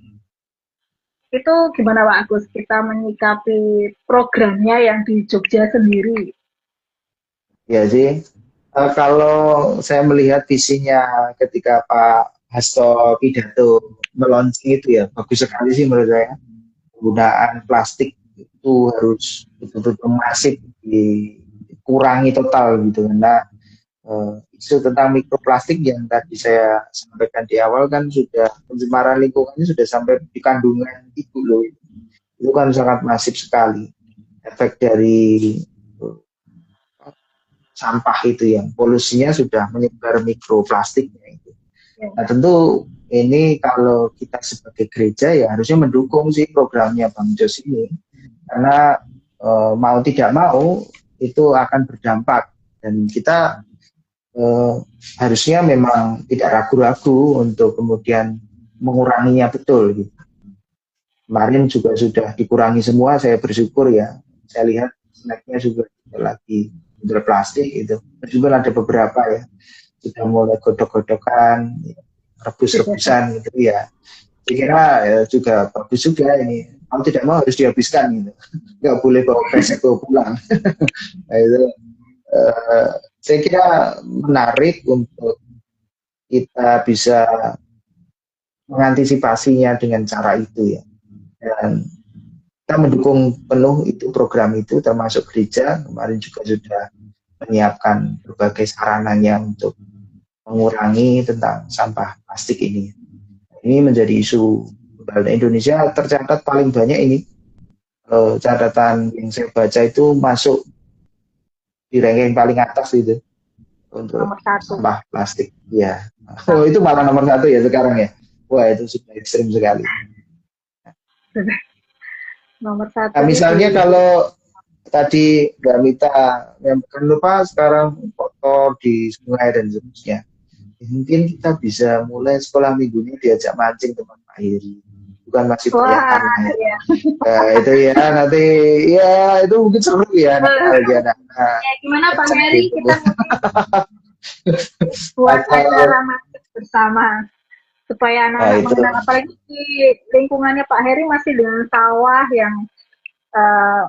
itu gimana Pak Agus kita menyikapi programnya yang di Jogja sendiri? Ya sih, kalau saya melihat visinya ketika Pak Hasto pidato meluncing itu ya bagus sekali sih menurut saya. Penggunaan plastik itu harus betul-betul masif dikurangi total gitu karena isu tentang mikroplastik yang tadi saya sampaikan di awal kan sudah pencemaran lingkungannya sudah sampai di kandungan ibu loh, itu kan sangat masif sekali efek dari sampah itu yang polusinya sudah menyebar mikroplastiknya itu. Nah tentu ini kalau kita sebagai gereja ya harusnya mendukung sih programnya Bang Jos ini karena mau tidak mau itu akan berdampak dan kita harusnya memang tidak ragu-ragu untuk kemudian menguranginya betul gitu. Kemarin juga sudah dikurangi semua, saya bersyukur ya. Saya lihat snacknya juga lagi berplastik itu. Juga ada beberapa ya sudah mulai godok-godokan, rebus-rebusan gitu ya. Saya kira ya, juga bagus juga ini. Mau tidak mau harus dihabiskan gitu. Nggak boleh bawa resiko pulang. Nah, itu saya kira menarik untuk kita bisa mengantisipasinya dengan cara itu ya. Dan kita mendukung penuh itu program itu termasuk gereja kemarin juga sudah menyiapkan berbagai sarananya untuk mengurangi tentang sampah plastik ini. Ini menjadi isu global. Indonesia tercatat paling banyak ini. Catatan yang saya baca itu masuk di ranking paling atas itu untuk sampah plastik. Ya. Oh itu malah nomor 1 ya sekarang ya. Wah itu sudah ekstrim sekali. Nomor 1. Nah, misalnya kalau tadi Mbak Mita yang lupa sekarang kotor di sungai dan seterusnya. Mungkin kita bisa mulai sekolah minggunya diajak mancing teman Pak Heri, bukan masih banyak tanah. Ya. Nah, itu ya nanti ya itu mungkin seru ya bagi anak-anak. Ya, gimana Pak Heri kita buat acara mancing bersama supaya anak-anak mengenal, apalagi di lingkungannya Pak Heri masih dengan sawah yang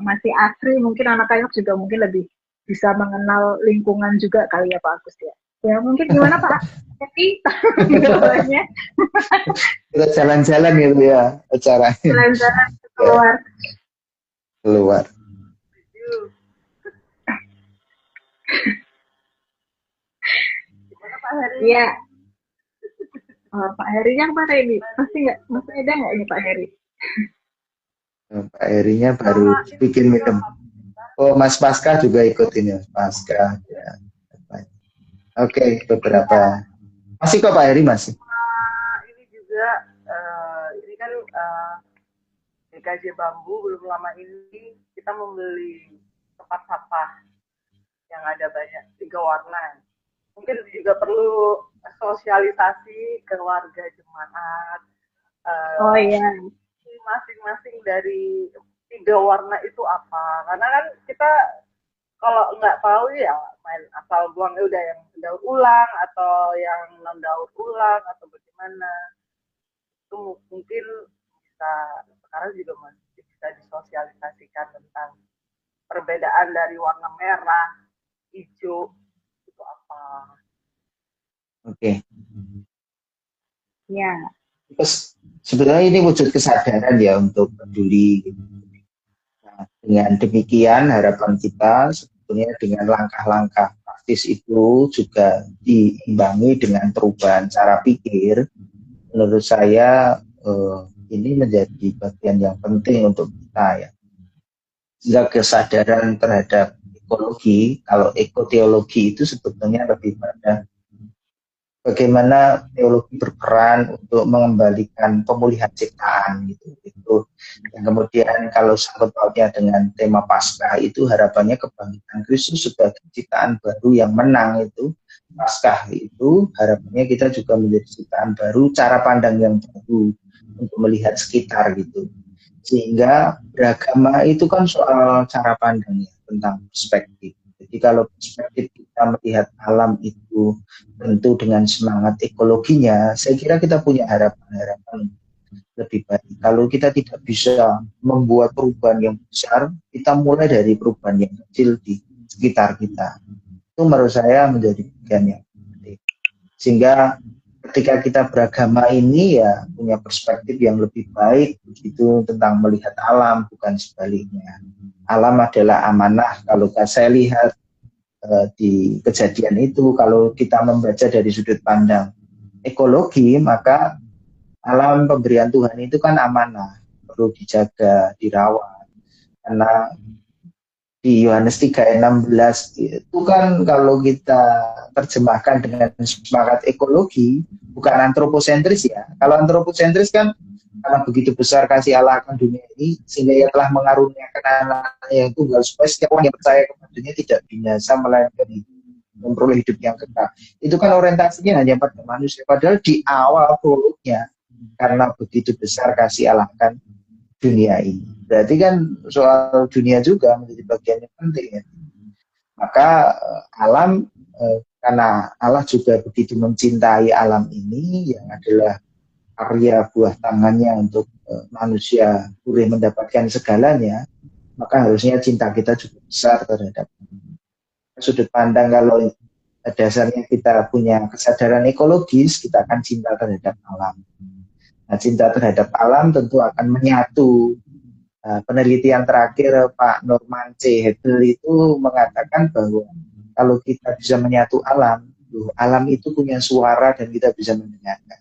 masih asri, mungkin anak-anak juga mungkin lebih bisa mengenal lingkungan juga kali ya Pak Agus ya. Ya mungkin gimana Pak? Tapi jawabannya kita jalan-jalan gitu ya acaranya. Jalan-jalan keluar. Iya. Pak Herinya kemana ini? Masih ada nggak ini Pak Heri? Pak Herinya baru bikin minum. Oh Mas Pasca juga ikut ini Pasca. Ya. Oke, beberapa. Masih kok Pak Heri masih. Ini juga, ini kan GKJ Bambu belum lama ini kita membeli tempat sampah yang ada banyak 3 warna. Mungkin juga perlu sosialisasi ke warga jemaat. Oh iya. Masing-masing dari 3 warna itu apa? Karena kan kita kalau nggak tahu ya main asal buang udah yang daur ulang atau yang non daur ulang atau bagaimana. Itu mungkin bisa sekarang juga masih bisa disosialisasikan tentang perbedaan dari warna merah, hijau itu apa. Oke. Ya. Terus sebenarnya ini wujud kesadaran ya untuk peduli. Nah, dengan demikian harapan kita sebetulnya dengan langkah-langkah praktis itu juga diimbangi dengan perubahan cara pikir. Menurut saya ini menjadi bagian yang penting untuk kita ya. Sehingga kesadaran terhadap ekologi, kalau ekoteologi itu sebetulnya lebih pada bagaimana teologi berperan untuk mengembalikan pemulihan ciptaan gitu. Itu yang kemudian kalau sangkut pautnya dengan tema Paskah itu harapannya kebangkitan Kristus sebagai ciptaan baru yang menang itu. Paskah itu harapannya kita juga menjadi ciptaan baru, cara pandang yang baru untuk melihat sekitar gitu. Sehingga beragama itu kan soal cara pandangnya tentang perspektif. Jadi kalau perspektif kita melihat alam itu tentu dengan semangat ekologinya, saya kira kita punya harapan-harapan lebih baik. Kalau kita tidak bisa membuat perubahan yang besar, kita mulai dari perubahan yang kecil di sekitar kita. Itu menurut saya menjadi bagian yang penting. Sehingga ketika kita beragama ini ya punya perspektif yang lebih baik begitu tentang melihat alam, bukan sebaliknya. Alam adalah amanah. Kalau saya lihat di kejadian itu, kalau kita membaca dari sudut pandang ekologi, maka alam pemberian Tuhan itu kan amanah, perlu dijaga, dirawat. Karena di Yohanes 3:16 itu kan kalau kita terjemahkan dengan semangat ekologi, bukan antroposentris ya. Kalau antroposentris kan karena begitu besar kasih Allah akan dunia ini sehingga ia telah mengaruniakan anaknya yang tunggal supaya setiap orang yang percaya kepadanya tidak binasa melainkan memperoleh hidup yang kekal. Itu kan orientasinya hanya pada manusia, padahal di awal prolognya karena begitu besar kasih Allah akan dunia ini. Berarti kan soal dunia juga menjadi bagian yang penting ya. Maka alam karena Allah juga begitu mencintai alam ini yang adalah karya buah tangannya untuk manusia boleh mendapatkan segalanya, maka harusnya cinta kita juga besar terhadap sudut pandang. Kalau dasarnya kita punya kesadaran ekologis, kita akan cinta terhadap alam. Nah, cinta terhadap alam tentu akan menyatu. Penelitian terakhir Pak Norman C. Hedel itu mengatakan bahwa kalau kita bisa menyatu alam, alam itu punya suara dan kita bisa mendengarkan.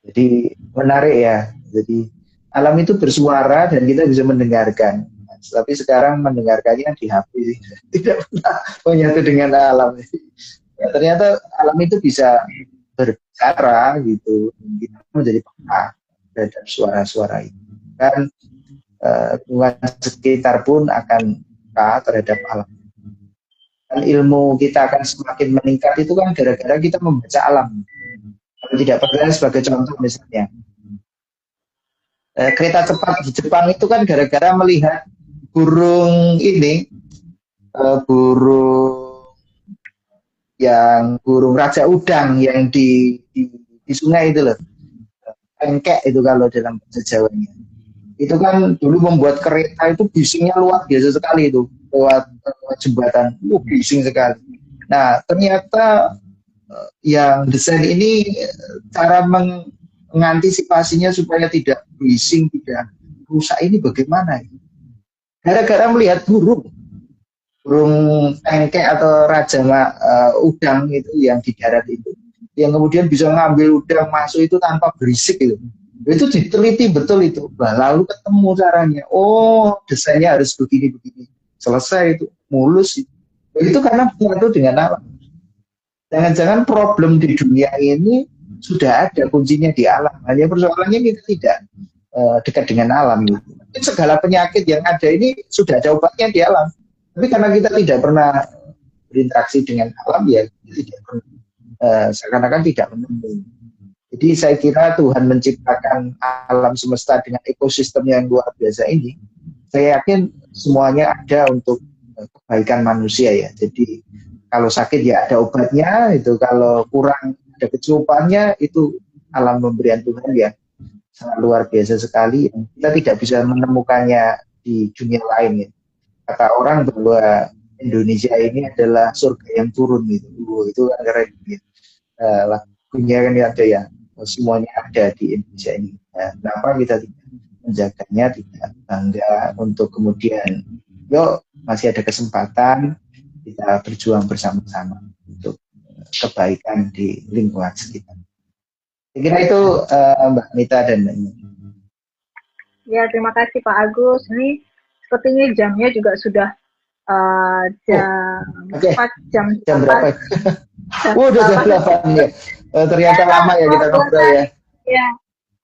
Jadi menarik ya. Jadi alam itu bersuara dan kita bisa mendengarkan. Tapi sekarang mendengarkannya di HP, tidak pernah menyatu dengan alam. Ya, ternyata alam itu bisa berbicara gitu, kita menjadi peka terhadap suara-suara itu. Dan lingkungan sekitar pun akan peka terhadap alam. Dan ilmu kita akan semakin meningkat itu kan gara-gara kita membaca alam. Kalau tidak percaya sebagai contoh misalnya, kereta cepat di Jepang itu kan gara-gara melihat burung ini, burung raja udang yang di sungai itu loh, pengkek itu kalau dalam bahasa Jawanya. Itu kan dulu membuat kereta itu bisingnya luar biasa sekali itu lewat jembatan, bising sekali. Nah ternyata yang desain ini cara mengantisipasinya supaya tidak bising, tidak rusak ini bagaimana? Gara-gara melihat burung pengkek atau raja udang itu yang di darat itu, yang kemudian bisa ngambil udang masuk itu tanpa berisik itu diteliti betul itu. Nah, lalu ketemu caranya. Oh, desainnya harus begini-begini. Selesai itu, mulus itu. Itu karena menyatu dengan alam. Jangan-jangan problem di dunia ini sudah ada kuncinya di alam. Hanya persoalannya kita tidak dekat dengan alam gitu. Mungkin segala penyakit yang ada ini sudah ada obatnya di alam. Tapi karena kita tidak pernah berinteraksi dengan alam ya tidak pernah, seakan-akan tidak menemui. Jadi saya kira Tuhan menciptakan alam semesta dengan ekosistem yang luar biasa ini. Saya yakin semuanya ada untuk kebaikan manusia ya. Jadi kalau sakit ya ada obatnya, itu kalau kurang ada kecukupannya, itu alam pemberian Tuhan ya sangat luar biasa sekali. Kita tidak bisa menemukannya di dunia lain ya. Kata orang bahwa Indonesia ini adalah surga yang turun gitu. Itu kan keren ya. Lagunya kan ada ya. Semuanya ada di Indonesia ini. Nah, kenapa kita tidak menjaganya, tidak bangga untuk kemudian, yuk masih ada kesempatan kita berjuang bersama-sama untuk kebaikan di lingkungan sekitar. Saya kira itu Mbak Mita dan Mbak Ina. Ya, terima kasih Pak Agus. Ini sepertinya jamnya juga sudah jam berapa? Udah jam 8 ya. Ternyata lama ya kita ngobrol ya. Ya.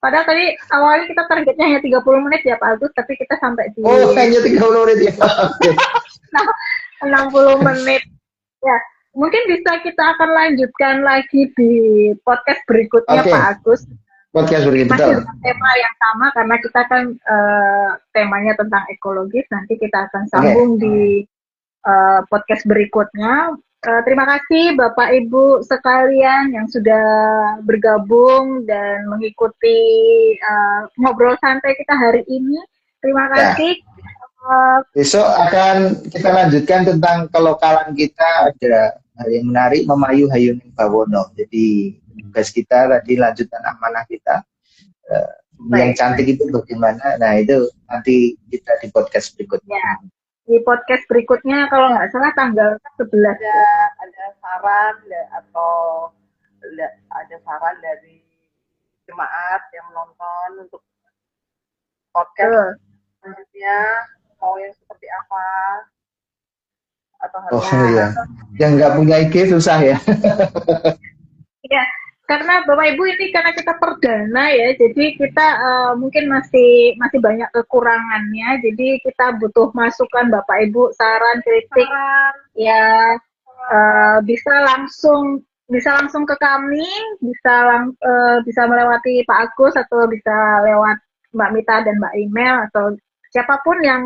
Padahal tadi awalnya kita targetnya hanya 30 menit ya Pak Agus, tapi kita sampai di hanya 30 menit ya. Nah, 60 menit. Ya, mungkin bisa kita akan lanjutkan lagi di podcast berikutnya Pak Agus. Podcast berikutnya. Masih dengan tema yang sama karena kita kan temanya tentang ekologis. Nanti kita akan sambung di podcast berikutnya. Terima kasih Bapak Ibu sekalian yang sudah bergabung dan mengikuti ngobrol santai kita hari ini. Terima kasih. Besok akan kita lanjutkan tentang kelokalan kita. Ada hal yang menarik, Memayu Hayuning Bawono. Jadi tugas kita tadi lanjutan amanah kita. Yang cantik itu bagaimana? Nah itu nanti kita di podcast berikutnya. Ya. Di podcast berikutnya kalau nggak salah tanggal 11 ada saran atau ada saran dari jemaat yang menonton untuk podcast selanjutnya mau yang seperti apa atau iya. Yang nggak punya IG susah ya. Iya, karena Bapak Ibu ini karena kita perdana ya, jadi kita mungkin masih banyak kekurangannya, jadi kita butuh masukan Bapak Ibu, saran, kritik, ya bisa langsung ke kami, bisa melewati Pak Agus atau bisa lewat Mbak Mita dan Mbak Email atau siapapun yang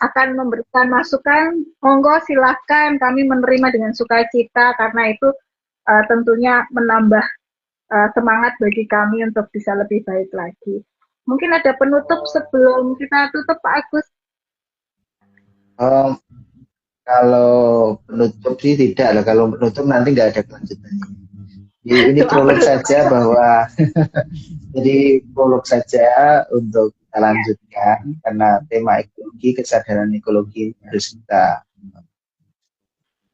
akan memberikan masukan, monggo silahkan, kami menerima dengan sukacita karena itu tentunya menambah semangat bagi kami untuk bisa lebih baik lagi. Mungkin ada penutup sebelum kita tutup Pak Agus? Kalau penutup sih tidak lah. Kalau penutup nanti nggak ada kelanjutannya. Ini prolog saja bahwa jadi prolog saja untuk kita lanjutkan karena tema ekologi, kesadaran ekologi harus kita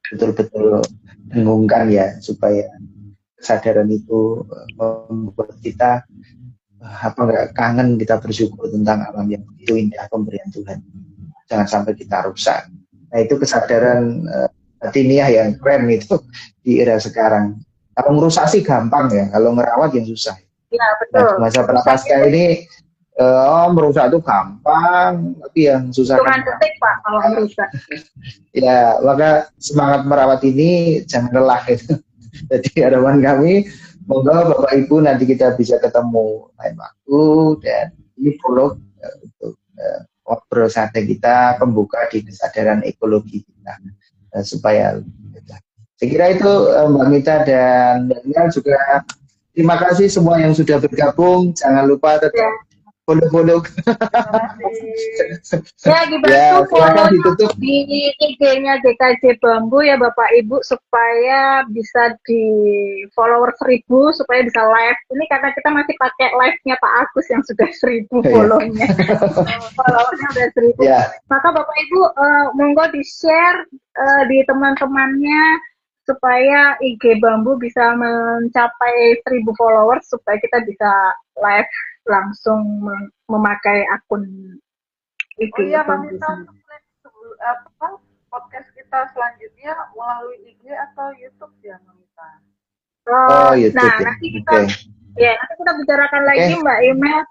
betul-betul dengungkan ya supaya kesadaran itu membuat kita nggak kangen, kita bersyukur tentang alam yang itu indah pemberian Tuhan. Jangan sampai kita rusak. Nah itu kesadaran batiniah yang keren itu di era sekarang. Kalau merusak sih gampang ya, kalau merawat yang susah. Ya betul. Nah, masa prapaskah ini merusak itu gampang, tapi yang susah kan detik Pak kalau merusak. Ya, maka semangat merawat ini jangan lelah gitu. Jadi harapan kami, moga Bapak Ibu nanti kita bisa ketemu lain waktu dan ini prolog untuk ngobrol santai kita, pembuka di kesadaran ekologi kita supaya saya kira itu Mbak Mita dan Mbak Ina juga terima kasih semua yang sudah bergabung. Jangan lupa tetap follow. Ya dibantu follow di IG-nya GKJ Bambu ya Bapak Ibu supaya bisa di follower 1000 supaya bisa live. Ini karena kita masih pakai live-nya Pak Agus yang sudah 1000 follow-nya. Followernya udah 1000. Maka Bapak Ibu monggo di-share di teman-temannya supaya IG Bambu bisa mencapai 1000 followers supaya kita bisa live langsung memakai akun IG Bambu. Podcast kita selanjutnya melalui IG atau YouTube ya, Mamita? YouTube. Nah, nanti kita Ya, nanti kita bicarakan lagi Oke. Mbak Email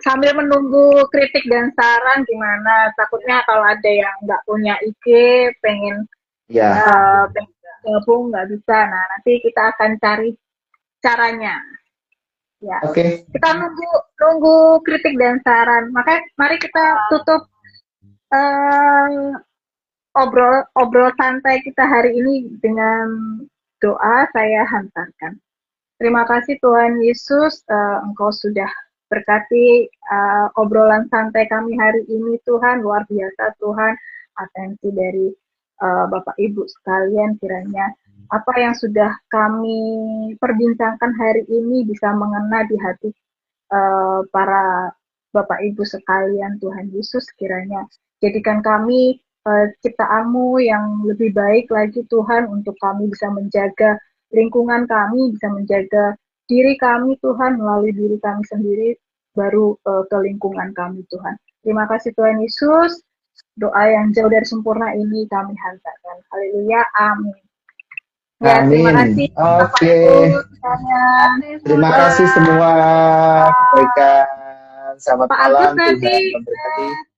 sambil menunggu kritik dan saran gimana. Takutnya kalau ada yang nggak punya IG, pengen Ya, pengen gabung nggak bisa. Nah, nanti kita akan cari caranya. Ya, oke. kita nunggu kritik dan saran. Makanya mari kita tutup eh, obrol santai kita hari ini dengan doa saya hantarkan. Terima kasih Tuhan Yesus, Engkau sudah berkati obrolan santai kami hari ini Tuhan, luar biasa Tuhan, atensi dari Bapak Ibu sekalian kiranya apa yang sudah kami perbincangkan hari ini bisa mengena di hati para Bapak Ibu sekalian Tuhan Yesus kiranya jadikan kami ciptaanmu yang lebih baik lagi Tuhan untuk kami bisa menjaga lingkungan kami, bisa menjaga diri kami Tuhan melalui diri kami sendiri baru ke lingkungan kami Tuhan. Terima kasih Tuhan Yesus. Doa yang jauh dari sempurna ini kami hantarkan. Haleluya. Amin. Ya, terima kasih Amin. Bapak Oke. Ibu sekalian. Terima kasih semua. Kebaikan. Selamat Pak malam. Agus nanti Tuhan memberkati.